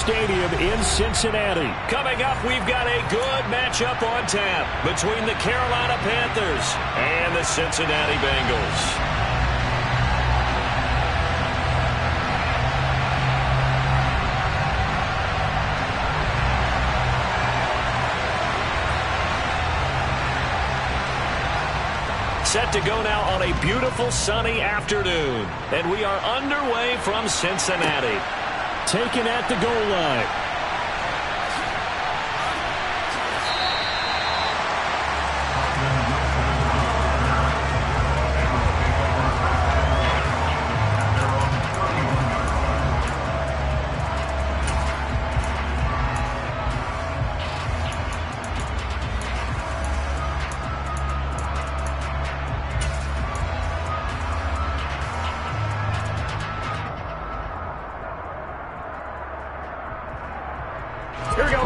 Stadium in Cincinnati. Coming up, we've got a good matchup on tap between the Carolina Panthers and the Cincinnati Bengals. Set to go now on a beautiful sunny afternoon. And we are underway from Cincinnati. Taken at the goal line.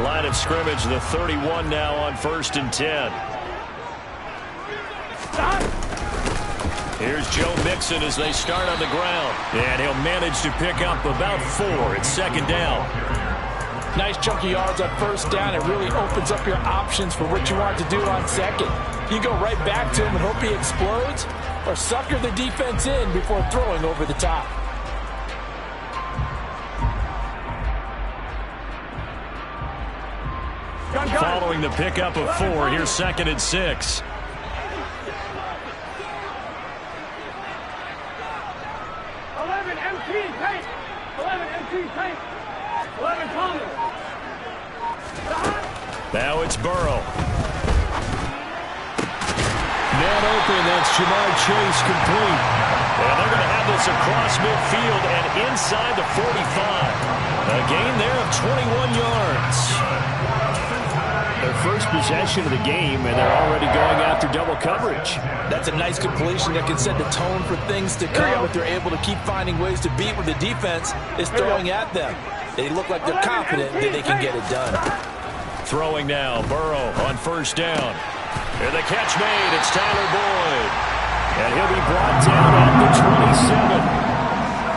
Line of scrimmage, the 31 now on 1st and 10. Here's Joe Mixon as they start on the ground. And he'll manage to pick up about 4. It's 2nd down. Nice chunky yards on 1st down. It really opens up your options for what you want to do on 2nd. You go right back to him and hope he explodes, or sucker the defense in before throwing over the top. Following the pickup of 4, here's 2nd and 6. Now it's Burrow. Man open, that's Jamar Chase complete. And they're going to have this across midfield and inside the 45. A gain there of 21 yards. Their first possession of the game, and they're already going after double coverage. That's a nice completion that can set the tone for things to come if they're able to keep finding ways to beat what the defense is throwing at them. They look like they're confident that they can get it done. Throwing now, Burrow on 1st down. And the catch made, it's Tyler Boyd. And he'll be brought down at the 27.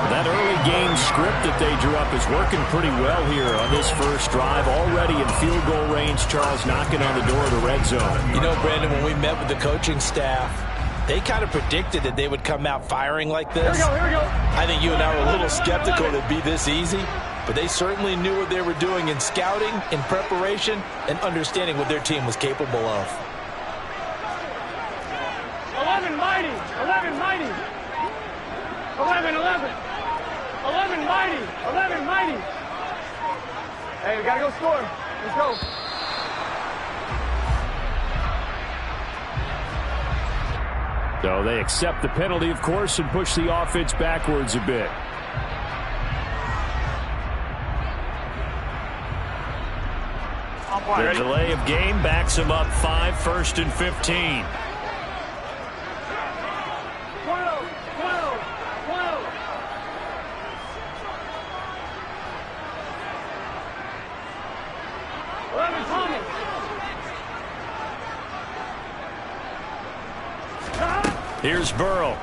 That early game script that they drew up is working pretty well here on this first drive. Already in field goal range, Charles, knocking on the door of the red zone. You know, Brandon, when we met with the coaching staff, they kind of predicted that they would come out firing like this. Here we go. I think you and I were a little skeptical it'd be this easy, but they certainly knew what they were doing in scouting, in preparation, and understanding what their team was capable of. 11 mighty. 11 mighty. 11. 11 mighty. 11 mighty. Hey, we gotta go score. Let's go. So they accept the penalty, of course, and push the offense backwards a bit. The delay of game backs them up 5, 1st and 15. Here's Burrow.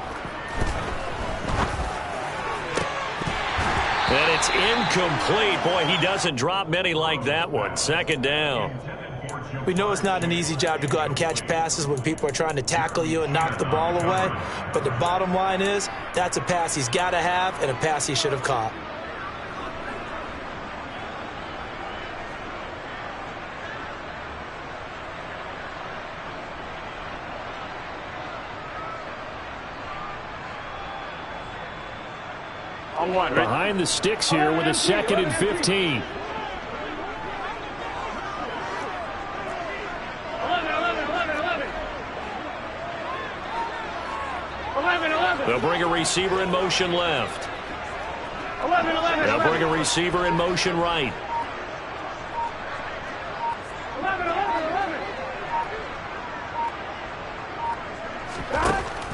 And it's incomplete. Boy, he doesn't drop many like that one. 2nd down. We know it's not an easy job to go out and catch passes when people are trying to tackle you and knock the ball away. But the bottom line is, that's a pass he's got to have and a pass he should have caught. Behind the sticks here with a 2nd and 15. They'll bring a receiver in motion left. They'll bring a receiver in motion right.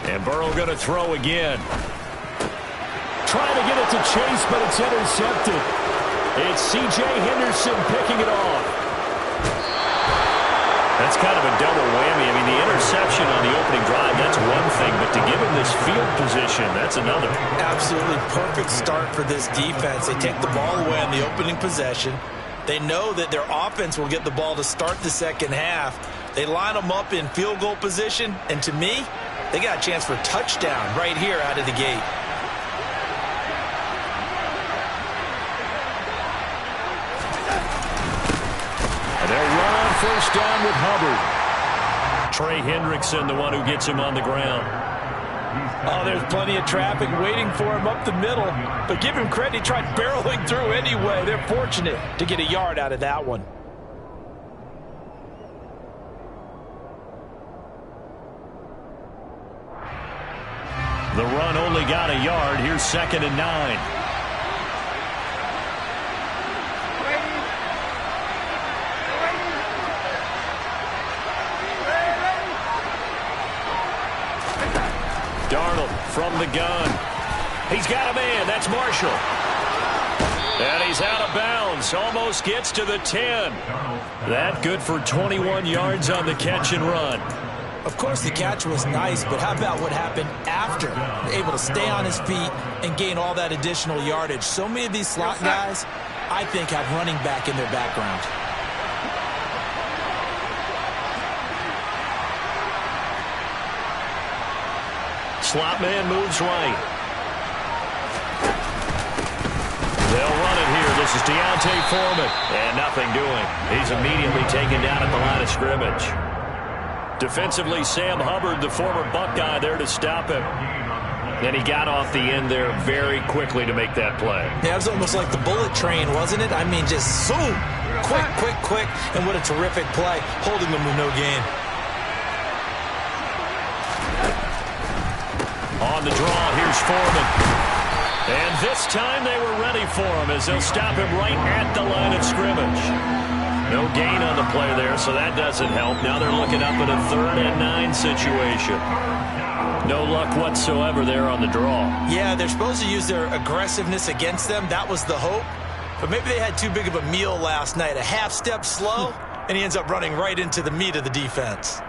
And Burrow going to throw again. Trying to get it to Chase, but it's intercepted. It's C.J. Henderson picking it off. That's kind of a double whammy. I mean, the interception on the opening drive, that's one thing, but to give him this field position, that's another. Absolutely perfect start for this defense. They take the ball away on the opening possession. They know that their offense will get the ball to start the second half. They line them up in field goal position, and to me, they got a chance for a touchdown right here out of the gate. And they'll run on first down with Hubbard. Trey Hendrickson, the one who gets him on the ground. Oh, there's plenty of traffic waiting for him up the middle. But give him credit, he tried barreling through anyway. They're fortunate to get a yard out of that one. The run only got a yard. Here's 2nd and 9. Darnold from the gun. He's got a man. That's Marshall. And he's out of bounds. Almost gets to the 10. That good for 21 yards on the catch and run. Of course, the catch was nice, but how about what happened after? Able to stay on his feet and gain all that additional yardage. So many of these slot guys, I think, have running back in their background. Slot man moves right. They'll run it here. This is Deontay Foreman. And nothing doing. He's immediately taken down at the line of scrimmage. Defensively, Sam Hubbard, the former Buckeye, there to stop him. And he got off the end there very quickly to make that play. Yeah, it was almost like the bullet train, wasn't it? I mean, just zoom. Quick, quick, quick. And what a terrific play, holding them with no gain. On the draw, here's Foreman. And this time they were ready for him as they'll stop him right at the line of scrimmage. No gain on the play there, so that doesn't help. Now they're looking up at a 3rd and 9 situation. No luck whatsoever there on the draw. Yeah, they're supposed to use their aggressiveness against them. That was the hope. But maybe they had too big of a meal last night. A half step slow, and he ends up running right into the meat of the defense.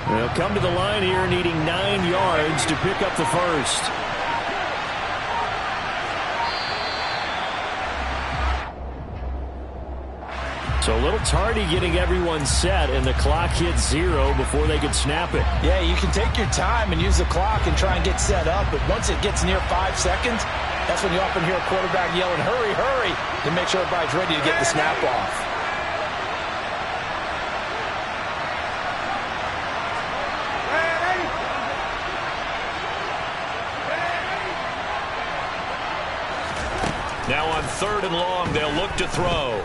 They'll come to the line here needing 9 yards to pick up the first. So a little tardy getting everyone set, and the clock hits 0 before they could snap it. Yeah, you can take your time and use the clock and try and get set up, but once it gets near 5 seconds, that's when you often hear a quarterback yelling, hurry, hurry, to make sure everybody's ready to get the snap off. Now on 3rd and long, they'll look to throw.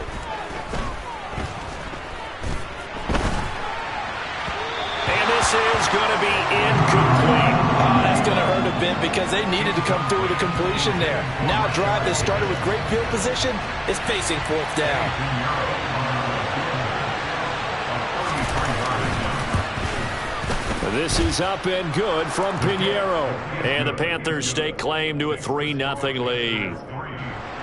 And this is going to be incomplete. Oh, that's going to hurt a bit because they needed to come through with a completion there. Now a drive that started with great field position is facing 4th down. This is up and good from Pinheiro. And the Panthers stake claim to a 3-0 lead.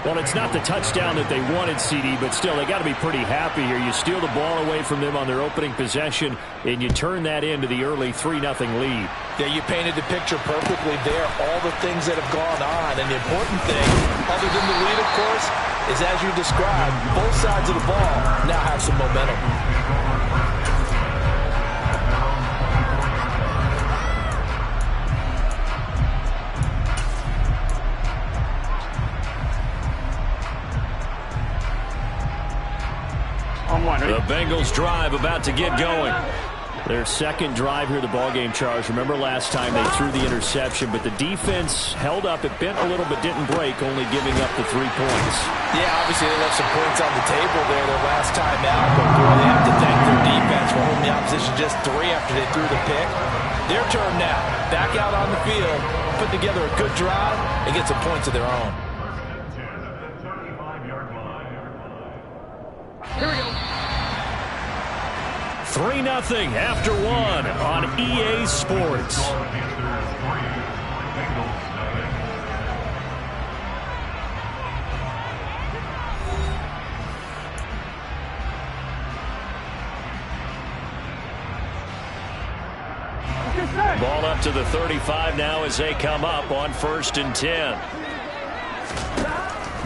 Well, it's not the touchdown that they wanted, CD, but still, they got to be pretty happy here. You steal the ball away from them on their opening possession, and you turn that into the early 3-0 lead. Yeah, you painted the picture perfectly there, all the things that have gone on. And the important thing, other than the lead, of course, is as you described, both sides of the ball now have some momentum. The Bengals drive about to get going. Their second drive here, the ballgame, Charles. Remember last time they threw the interception, but the defense held up. It bent a little but didn't break, only giving up the 3 points. Yeah, obviously they left some points on the table there their last time out, but boy, they have to thank their defense for holding the opposition just 3 after they threw the pick. Their turn now. Back out on the field, put together a good drive, and get some points of their own. Here we go. 3-0 after one on EA Sports. Ball up to the 35 now as they come up on 1st and 10.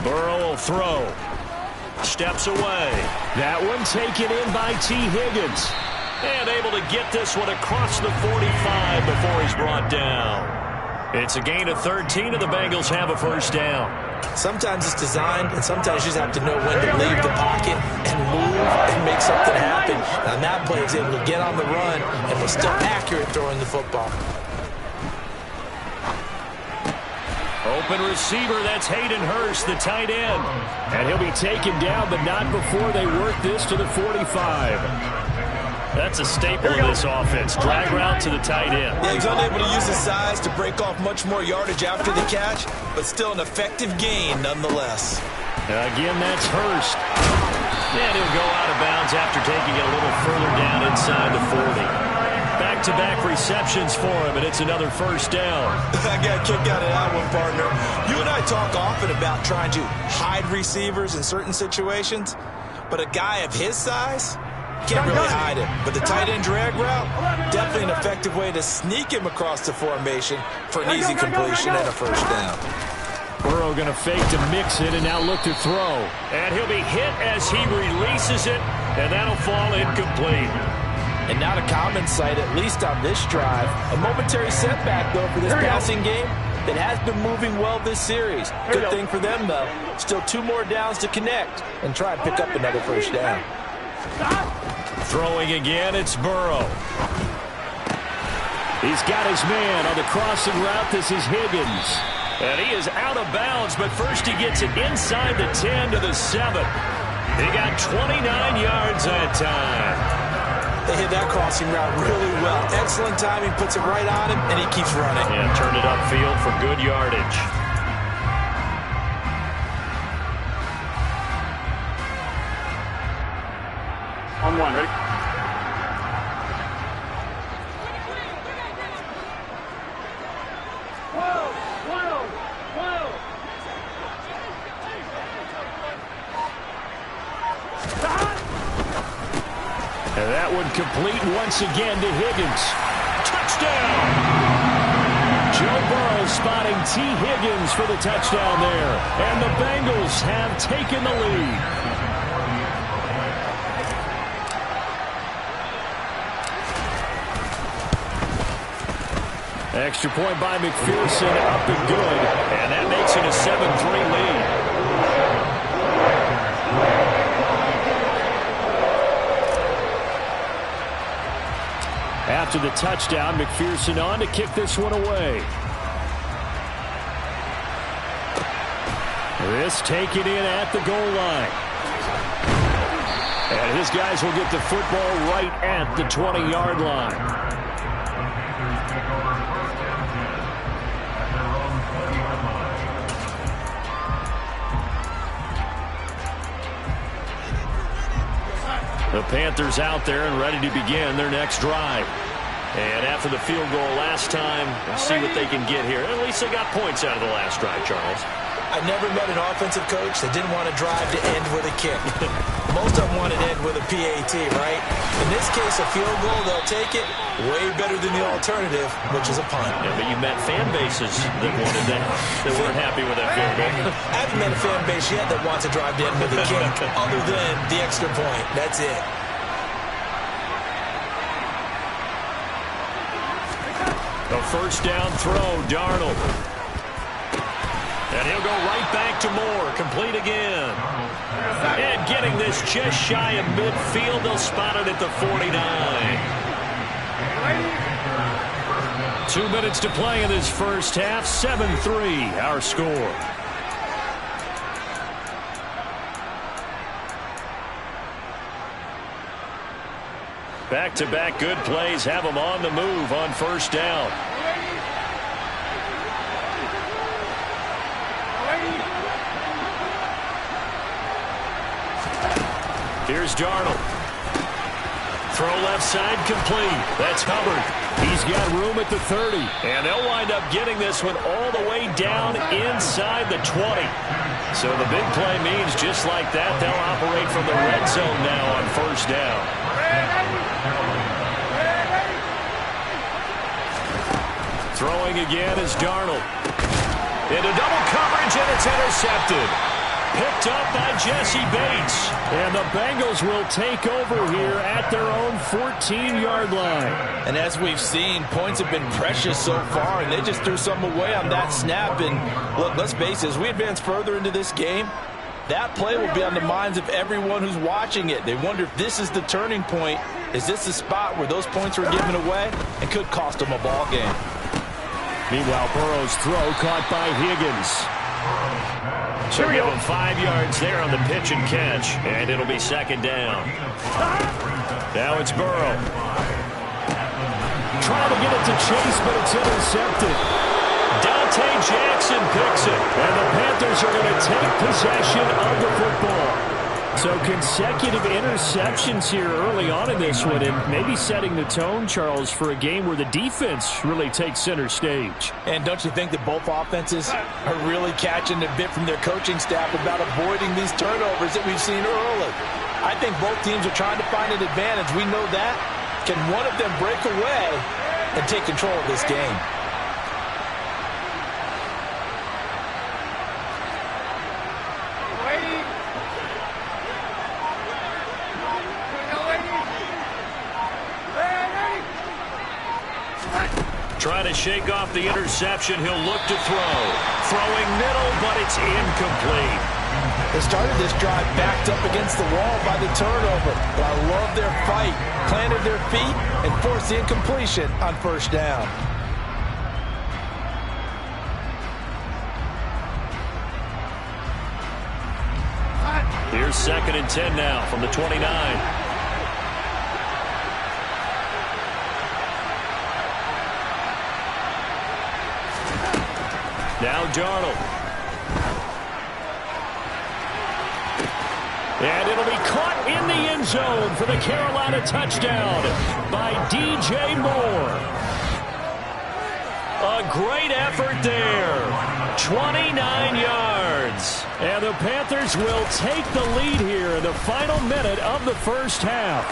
Burrow will throw. Steps away. That one taken in by T. Higgins. And able to get this one across the 45 before he's brought down. It's a gain of 13, and the Bengals have a 1st down. Sometimes it's designed, and sometimes you just have to know when to leave the pocket and move and make something happen. Now that play is able to get on the run and was still accurate throwing the football. Open receiver, that's Hayden Hurst, the tight end. And he'll be taken down, but not before they work this to the 45. That's a staple of this offense. Drag route to the tight end. Yeah, he's unable to use his size to break off much more yardage after the catch, but still an effective gain nonetheless. Again, that's Hurst. And he'll go out of bounds after taking it a little further down inside the 40. Back-to-back receptions for him, and it's another 1st down. I got a kick out of that one, partner. You and I talk often about trying to hide receivers in certain situations, but a guy of his size can't really hide him. But the tight end drag route, definitely an effective way to sneak him across the formation for an easy completion and a 1st down. Burrow going to fake to mix it and now look to throw. And he'll be hit as he releases it, and that'll fall incomplete. And not a common sight, at least on this drive. A momentary setback, though, for this passing game that has been moving well this series. Good thing for them, though. Still 2 more downs to connect and try and pick up another 1st down. Throwing again, it's Burrow. He's got his man on the crossing route. This is Higgins. And he is out of bounds, but first he gets it inside the 10 to the 7. He got 29 yards that time. They hit that crossing route really well. Excellent timing, puts it right on him, and he keeps running. And turned it upfield for good yardage. On 1, ready? And that one complete once again to Higgins. Touchdown! Joe Burrow spotting T. Higgins for the touchdown there. And the Bengals have taken the lead. Extra point by McPherson, up and good. And that makes it a 7-3 lead. After the touchdown, McPherson on to kick this one away. This taken in at the goal line. And his guys will get the football right at the 20-yard line. The Panthers out there and ready to begin their next drive. And after the field goal last time, we'll see what they can get here. At least they got points out of the last drive, Charles. I never met an offensive coach that didn't want to drive to end with a kick. Most of them want to end with a PAT, right? In this case, a field goal, they'll take it. Way better than the alternative, which is a punt. Yeah, but you met fan bases that wanted that, that weren't happy with that field goal. I haven't met a fan base yet that wants to drive to end with a kick, other than the extra point. That's it. The 1st down throw, Darnold. And he'll go right back to Moore. Complete again. And getting this just shy of midfield. They'll spot it at the 49. 2 minutes to play in this first half. 7-3 our score. Back-to-back good plays have them on the move on first down. Here's Darnold. Throw left side complete. That's Hubbard. He's got room at the 30. And they'll wind up getting this one all the way down inside the 20. So the big play means just like that, they'll operate from the red zone now on first down. Throwing again is Darnold. Into double coverage, and it's intercepted. Picked up by Jesse Bates. And the Bengals will take over here at their own 14-yard line. And as we've seen, points have been precious so far, and they just threw some away on that snap. And look, let's face it, as we advance further into this game, that play will be on the minds of everyone who's watching it. They wonder if this is the turning point. Is this the spot where those points were given away and could cost them a ball game? Meanwhile, Burrow's throw caught by Higgins. So give him 5 yards there on the pitch and catch, and it'll be second down. Now it's Burrow. Trying to get it to Chase, but it's intercepted. Dante Jackson picks it, and the Panthers are going to take possession of the football. So consecutive interceptions here early on in this one, and maybe setting the tone, Charles, for a game where the defense really takes center stage. And don't you think that both offenses are really catching a bit from their coaching staff about avoiding these turnovers that we've seen early? I think both teams are trying to find an advantage. We know that. Can one of them break away and take control of this game? Trying to shake off the interception. He'll look to throw. Throwing middle, but it's incomplete. They started this drive backed up against the wall by the turnover. But I love their fight. Planted their feet and forced the incompletion on first down. Here's 2nd and 10 now from the 29. Now Darnold. And it'll be caught in the end zone for the Carolina touchdown by DJ Moore. A great effort there. 29 yards. And the Panthers will take the lead here in the final minute of the first half.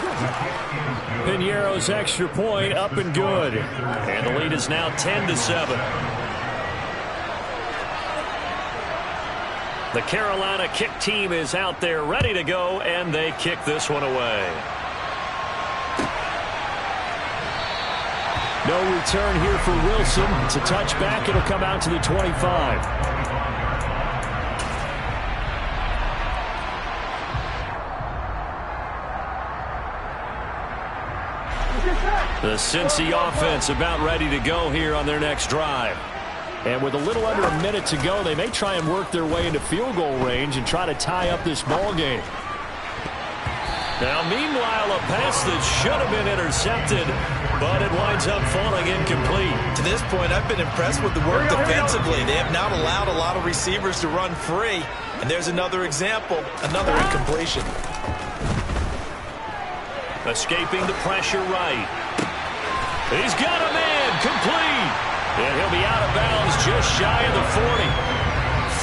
Piñeiro's extra point up and good. And the lead is now 10-7. The Carolina kick team is out there ready to go, and they kick this one away. No return here for Wilson. It's a touchback. It'll come out to the 25. The Cincy offense about ready to go here on their next drive. And with a little under a minute to go, they may try and work their way into field goal range and try to tie up this ball game. Now, meanwhile, a pass that should have been intercepted, but it winds up falling incomplete. To this point, I've been impressed with the work defensively. They have not allowed a lot of receivers to run free. And there's another example, another incompletion. Escaping the pressure right. He's got a man, complete. And he'll be out of bounds just shy of the 40.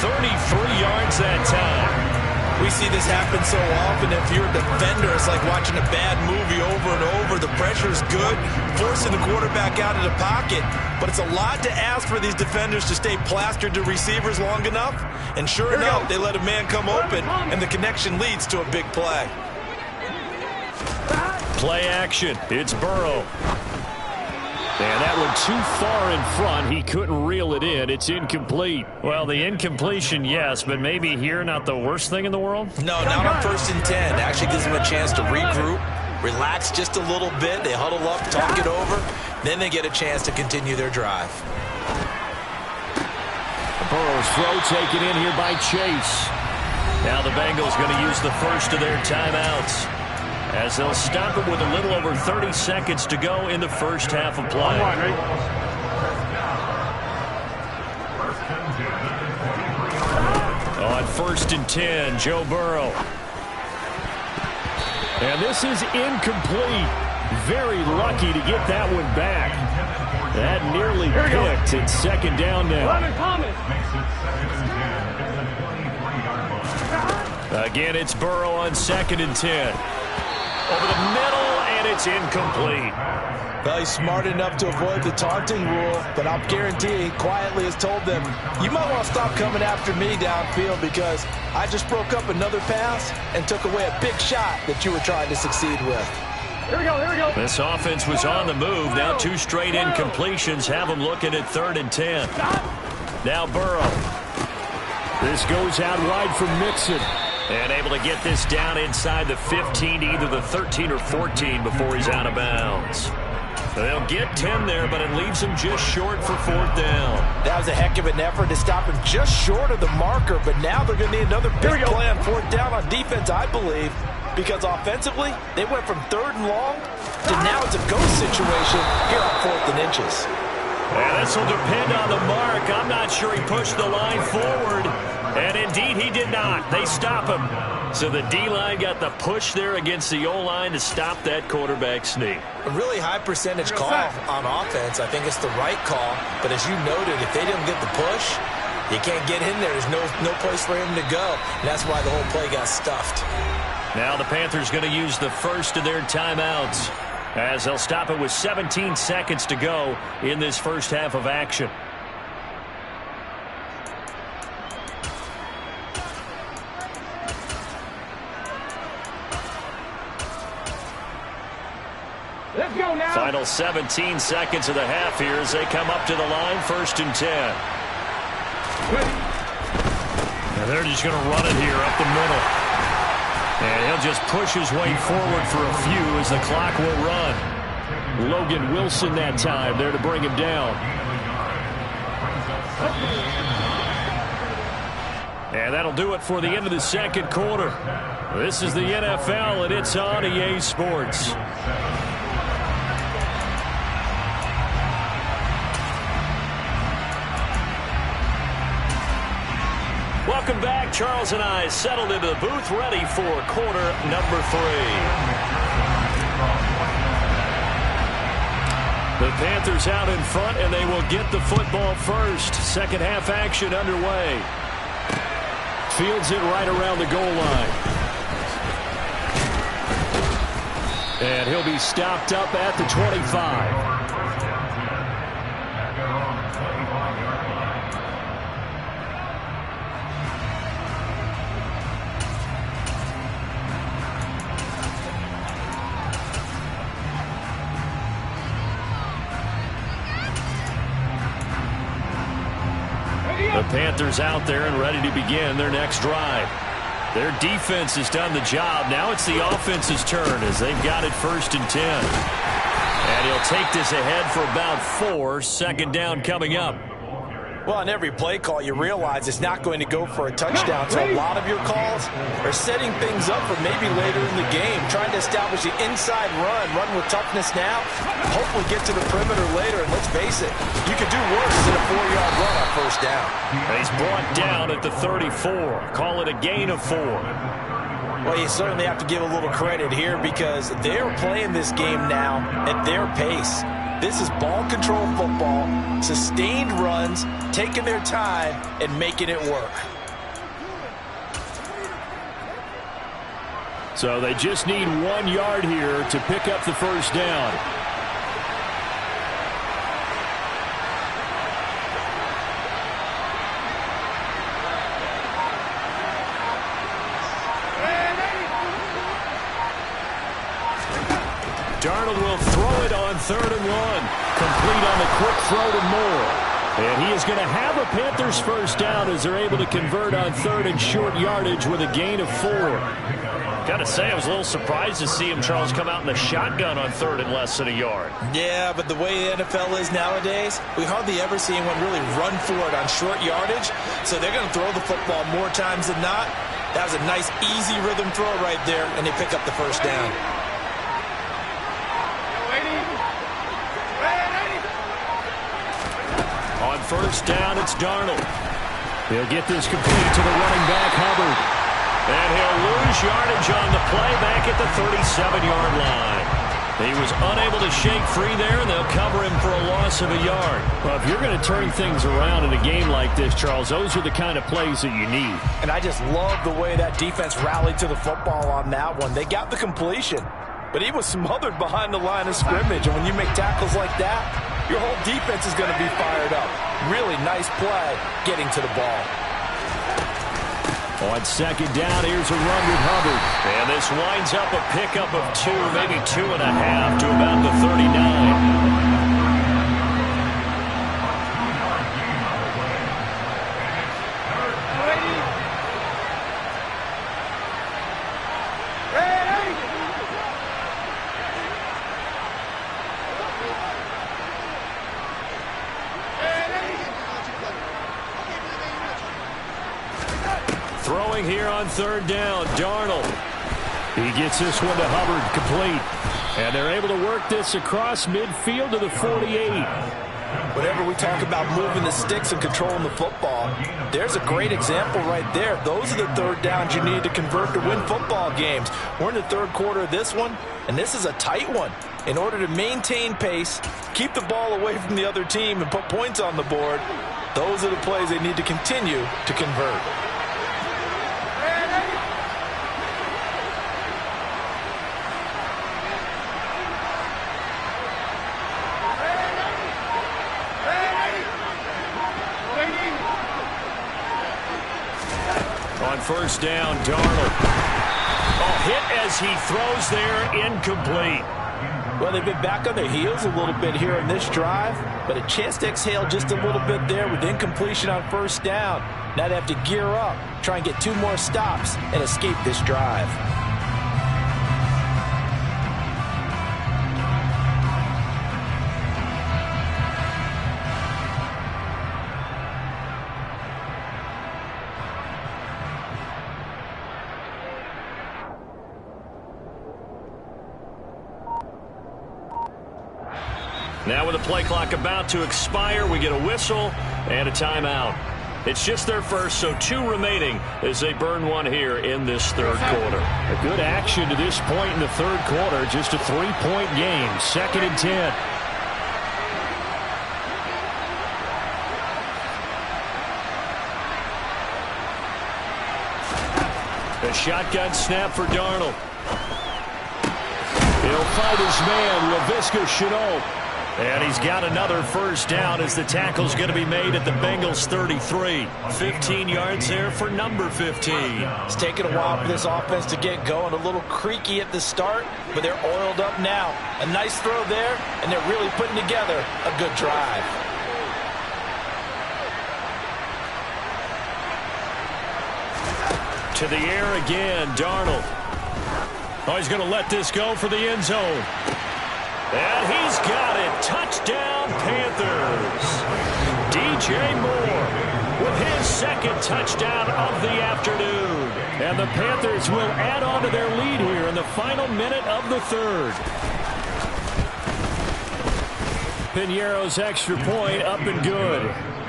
33 yards that time. We see this happen so often. If you're a defender, it's like watching a bad movie over and over. The pressure's good, forcing the quarterback out of the pocket. But it's a lot to ask for these defenders to stay plastered to receivers long enough. And sure enough, they let a man come open, and the connection leads to a big play. Play action. It's Burrow. And that one too far in front. He couldn't reel it in. It's incomplete. Well, the incompletion, yes, but maybe here not the worst thing in the world? No, not on 1st and 10. Actually gives them a chance to regroup, relax just a little bit. They huddle up, talk it over. Then they get a chance to continue their drive. Burrow's throw taken in here by Chase. Now the Bengals going to use the first of their timeouts. as they'll stop it with a little over 30 seconds to go in the first half of play. On 1st and 10, Joe Burrow. And this is incomplete. Very lucky to get that one back. That nearly picked. It's 2nd down now. Again, it's Burrow on 2nd and 10. Over the middle, and it's incomplete. Well, he's smart enough to avoid the taunting rule, but I'll guarantee quietly has told them, you might want to stop coming after me downfield because I just broke up another pass and took away a big shot that you were trying to succeed with. Here we go. This offense was on the move. Now 2 straight incompletions have them looking at 3rd and 10. Now Burrow. This goes out wide from Mixon. And able to get this down inside the 15 to either the 13 or 14 before he's out of bounds. They'll get 10 there, but it leaves him just short for 4th down. That was a heck of an effort to stop him just short of the marker, but now they're going to need another big play on 4th down on defense, I believe, because offensively, they went from 3rd and long to now it's a ghost situation here on 4th and inches. And this will depend on the mark. I'm not sure he pushed the line forward. And indeed, he did not. They stop him. So the D-line got the push there against the O-line to stop that quarterback sneak. A really high percentage call on offense. I think it's the right call. But as you noted, if they didn't get the push, you can't get in there. There's no place for him to go. And that's why the whole play got stuffed. Now the Panthers going to use the first of their timeouts, as they'll stop it with 17 seconds to go in this first half of action. Let's go now. Final 17 seconds of the half here as they come up to the line, 1st and 10. And they're just going to run it here up the middle. And he'll just push his way forward for a few as the clock will run. Logan Wilson that time there to bring him down. And that'll do it for the end of the 2nd quarter. This is the NFL, and it's on EA Sports. Welcome back. Charles and I settled into the booth, ready for quarter number 3. The Panthers out in front, and they will get the football first. Second half action underway. Fields it right around the goal line. And he'll be stopped up at the 25. The Panthers out there and ready to begin their next drive. Their defense has done the job. Now it's the offense's turn as they've got it 1st and 10. And he'll take this ahead for about 4. 2nd down coming up. Well, on every play call, you realize it's not going to go for a touchdown. So a lot of your calls are setting things up for maybe later in the game, trying to establish the inside run with toughness now, hopefully get to the perimeter later. And let's face it, you could do worse than a 4-yard run on 1st down. And he's brought down at the 34. Call it a gain of 4. Well, you certainly have to give a little credit here because they're playing this game now at their pace. This is ball control football, sustained runs, taking their time and making it work. So they just need 1 yard here to pick up the 1st down. Darnold will throw it on 3rd and 1. Complete on the quick throw to Moore. And he is going to have a Panthers 1st down as they're able to convert on 3rd and short yardage with a gain of 4. Got to say, I was a little surprised to see him, Charles, come out in the shotgun on 3rd and less than a yard. Yeah, but the way the NFL is nowadays, we hardly ever see anyone really run for it on short yardage. So they're going to throw the football more times than not. That was a nice, easy rhythm throw right there, and they pick up the 1st down. first down, it's Darnold. He'll get this complete to the running back, Hubbard. And he'll lose yardage on the play back at the 37-yard line. He was unable to shake free there, and they'll cover him for a loss of a yard. Well, if you're going to turn things around in a game like this, Charles, those are the kind of plays that you need. And I just love the way that defense rallied to the football on that one. They got the completion, but he was smothered behind the line of scrimmage. And when you make tackles like that, your whole defense is going to be fired up. Really nice play getting to the ball. On second down, here's a run with Hubbard. And this winds up a pickup of 2, maybe 2.5 to about the 39. Throwing here on third down, Darnold. He gets this one to Hubbard, complete. And they're able to work this across midfield to the 48. Whenever we talk about moving the sticks and controlling the football, there's a great example right there. Those are the third downs you need to convert to win football games. We're in the third quarter of this one, and this is a tight one. In order to maintain pace, keep the ball away from the other team, and put points on the board, those are the plays they need to continue to convert. On first down, Darnold. Hit as he throws there, incomplete. Well, they've been back on their heels a little bit here in this drive, but a chance to exhale just a little bit there with incompletion on first down. Now they have to gear up, try and get 2 more stops, and escape this drive. Now with the play clock about to expire, we get a whistle and a timeout. It's just their first, so 2 remaining as they burn one here in this third quarter. A good action to this point in the third quarter, just a 3-point game, 2nd and 10. A shotgun snap for Darnold. He'll fight his man, Laviska Shenault. And he's got another first down as the tackle's going to be made at the Bengals 33. 15 yards there for number 15. It's taken a while for this offense to get going. A little creaky at the start, but they're oiled up now. A nice throw there, and they're really putting together a good drive. To the air again, Darnold. Oh, he's going to let this go for the end zone. And he's got it. Touchdown, Panthers. DJ Moore with his 2nd touchdown of the afternoon. And the Panthers will add on to their lead here in the final minute of the third. Piñeiro's extra point up and good.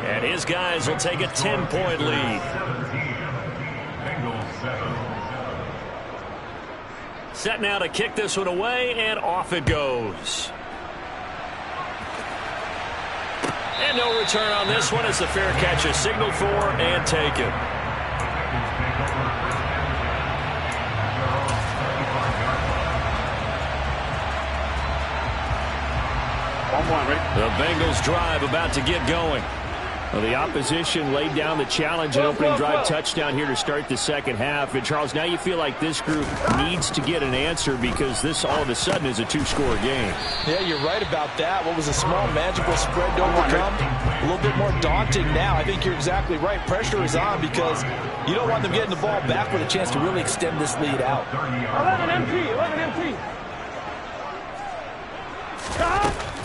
And his guys will take a 10-point lead. Set now to kick this one away, and off it goes. And no return on this one as the fair catch is signaled for and taken. The Bengals drive about to get going. Well, the opposition laid down the challenge and opening drive touchdown here to start the second half. And, Charles, now you feel like this group needs to get an answer because this all of a sudden is a 2-score game. Yeah, you're right about that. What was a small, manageable spread to overcome, a little bit more daunting now. I think you're exactly right. Pressure is on because you don't want them getting the ball back with a chance to really extend this lead out. 11 MT.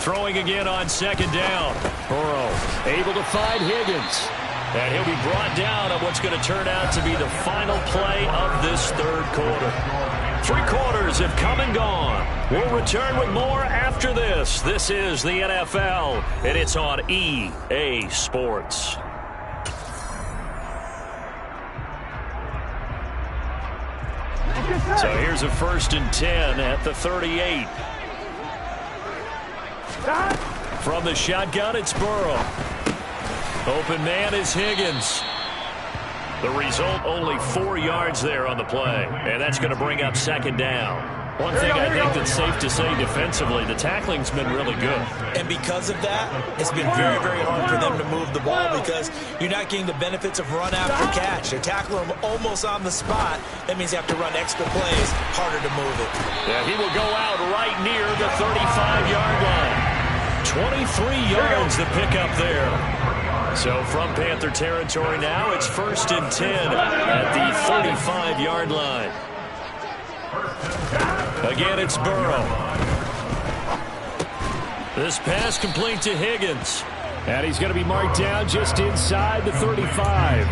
Throwing again on second down. Burrow able to find Higgins. And he'll be brought down on what's going to turn out to be the final play of this third quarter. 3 quarters have come and gone. We'll return with more after after this. This is the NFL, and it's on EA Sports. So here's a 1st and 10 at the 38. From the shotgun, it's Burrow. Open man is Higgins. The result, only 4 yards there on the play, and that's going to bring up 2nd down. One thing I think that's safe to say defensively, the tackling's been really good. And because of that, it's been very, very hard for them to move the ball because you're not getting the benefits of run after catch. They're tackling them almost on the spot. That means you have to run extra plays, harder to move it. Yeah, he will go out right near the 35-yard line. 23 yards to pick up there. So from Panther territory now, it's 1st and 10 at the 35-yard line. Again, it's Burrow. This pass complete to Higgins. And he's going to be marked down just inside the 35.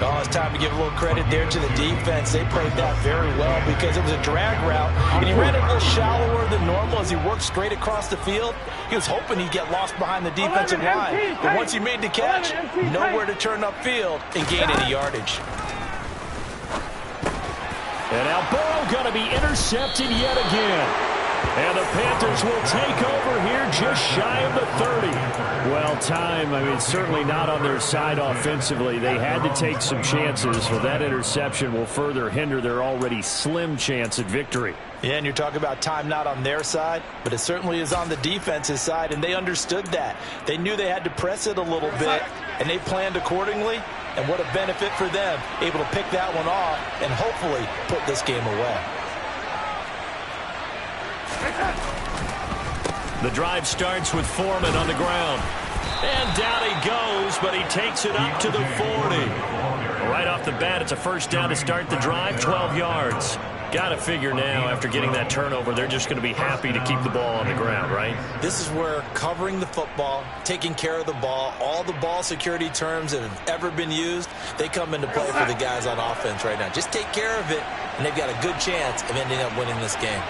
Oh, it's time to give a little credit there to the defense. They played that very well because it was a drag route, and he ran it a little shallower than normal as he worked straight across the field. He was hoping he'd get lost behind the defensive line, but once he made the catch, nowhere to turn upfield and gain any yardage. And now Burrow going to be intercepted yet again. And the Panthers will take over here just shy of the 30. Well, time, I mean, certainly not on their side offensively. They had to take some chances, so that interception will further hinder their already slim chance at victory. Yeah, and you're talking about time not on their side, but it certainly is on the defense's side, and they understood that. They knew they had to press it a little bit, and they planned accordingly. And what a benefit for them, able to pick that one off and hopefully put this game away. The drive starts with Foreman on the ground. And down he goes, but he takes it up to the 40. Right off the bat, it's a 1st down to start the drive, 12 yards. Got to figure now, after getting that turnover, they're just going to be happy to keep the ball on the ground, right? This is where covering the football, taking care of the ball, all the ball security terms that have ever been used, they come into play for the guys on offense right now. Just take care of it, and they've got a good chance of ending up winning this game.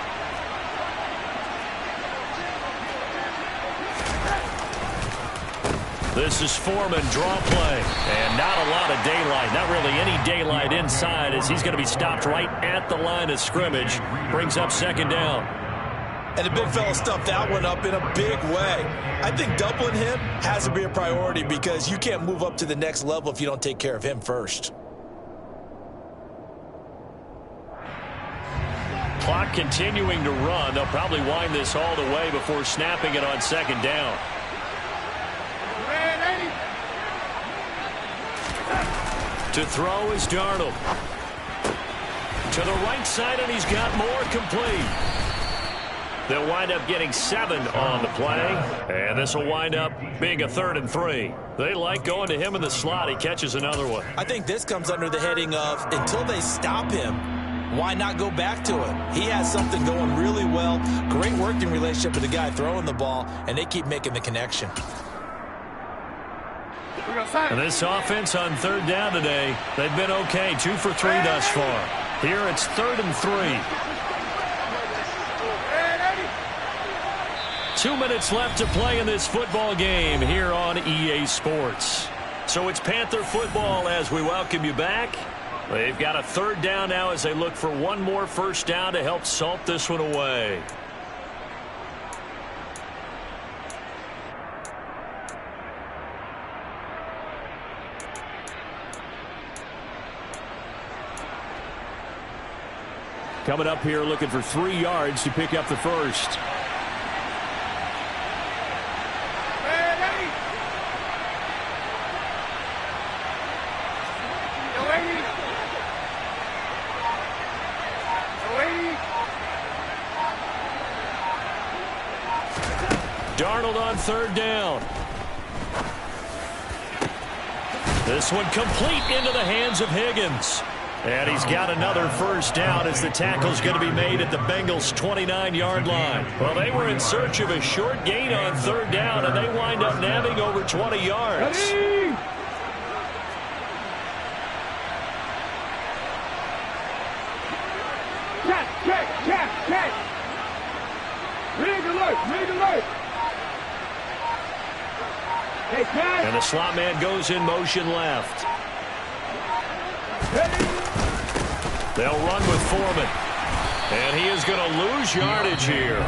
This is Foreman, draw play, and not a lot of daylight, not really any daylight inside as he's going to be stopped right at the line of scrimmage. Brings up 2nd down. And the big fella stuffed that one up in a big way. I think doubling him has to be a priority because you can't move up to the next level if you don't take care of him first. Clock continuing to run. They'll probably wind this all the way before snapping it on 2nd down. To throw is Darnold. To the right side, and he's got more complete. They'll wind up getting 7 on the play, and this will wind up being a 3rd and 3. They like going to him in the slot. He catches another one. I think this comes under the heading of until they stop him, why not go back to it? He has something going really well, great working relationship with the guy throwing the ball, and they keep making the connection. And this offense on 3rd down today, they've been okay. 2 for 3 thus far. Here it's 3rd and 3. 2 minutes left to play in this football game here on EA Sports. So it's Panther football as we welcome you back. They've got a 3rd down now as they look for one more 1st down to help salt this one away. Coming up here looking for 3 yards to pick up the 1st. Darnold on 3rd down. This one complete into the hands of Higgins. And he's got another 1st down as the tackle's going to be made at the Bengals' 29-yard line. Well, they were in search of a short gain on 3rd down, and they wind up nabbing over 20 yards. Ready? Check. Ready to look. And the slot man goes in motion left. They'll run with Foreman. And he is going to lose yardage here.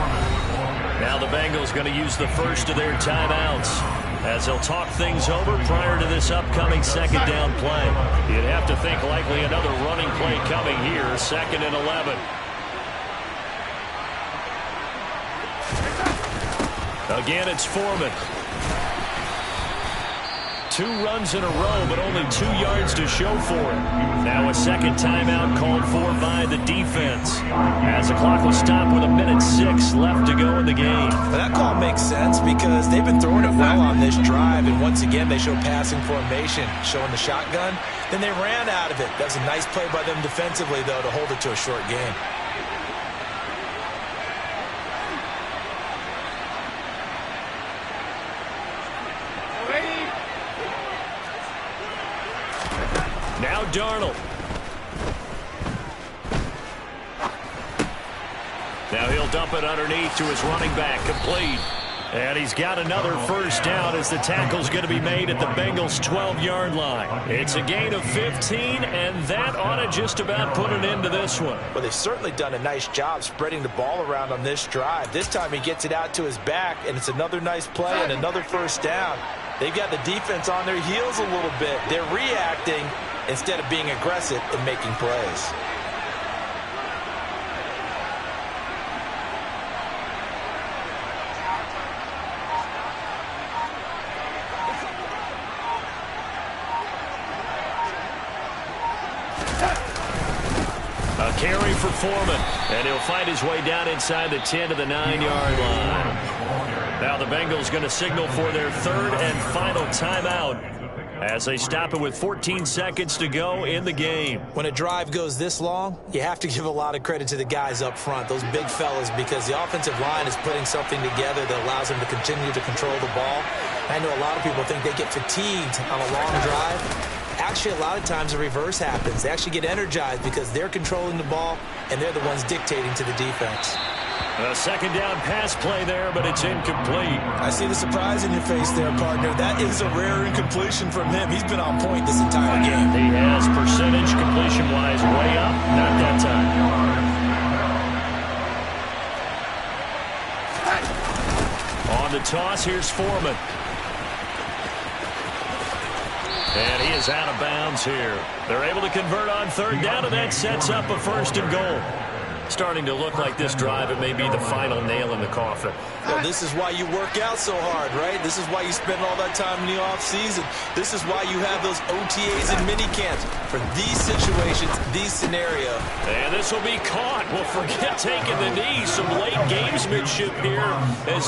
Now the Bengals going to use the first of their timeouts as they'll talk things over prior to this upcoming second down play. You'd have to think likely another running play coming here, 2nd and 11. Again, it's Foreman. 2 runs in a row, but only 2 yards to show for it. Now a second timeout called for by the defense, as the clock will stop with 1:06 left to go in the game. Well, that call makes sense because they've been throwing it well on this drive, and once again they show passing formation, showing the shotgun. Then they ran out of it. That was a nice play by them defensively, though, to hold it to a short gain. Now Darnold. Now he'll dump it underneath to his running back, complete. And he's got another first down as the tackle's going to be made at the Bengals' 12-yard line. It's a gain of 15, and that ought to just about put an end to this one. Well, they've certainly done a nice job spreading the ball around on this drive. This time he gets it out to his back, and it's another nice play and another first down. They've got the defense on their heels a little bit. They're reacting instead of being aggressive and making plays. A carry for Foreman, and he'll find his way down inside the 10 to the 9-yard line. Now the Bengals going to signal for their 3rd and final timeout as they stop it with 14 seconds to go in the game. When a drive goes this long, you have to give a lot of credit to the guys up front, those big fellas, because the offensive line is putting something together that allows them to continue to control the ball. I know a lot of people think they get fatigued on a long drive. Actually, a lot of times the reverse happens. They actually get energized because they're controlling the ball, and they're the ones dictating to the defense. A second down pass play there, but it's incomplete. I see the surprise in your face there, partner. That is a rare incompletion from him. He's been on point this entire game. He has percentage completion-wise way up. Not that time. On the toss, here's Foreman. And he is out of bounds here. They're able to convert on 3rd down, and that sets up a 1st and goal. Starting to look like this drive, it may be the final nail in the coffin. Well, this is why you work out so hard, right? This is why you spend all that time in the offseason. This is why you have those OTAs and mini camps for these situations, these scenarios. And this will be caught. Well, forget taking the knee. Some late gamesmanship here as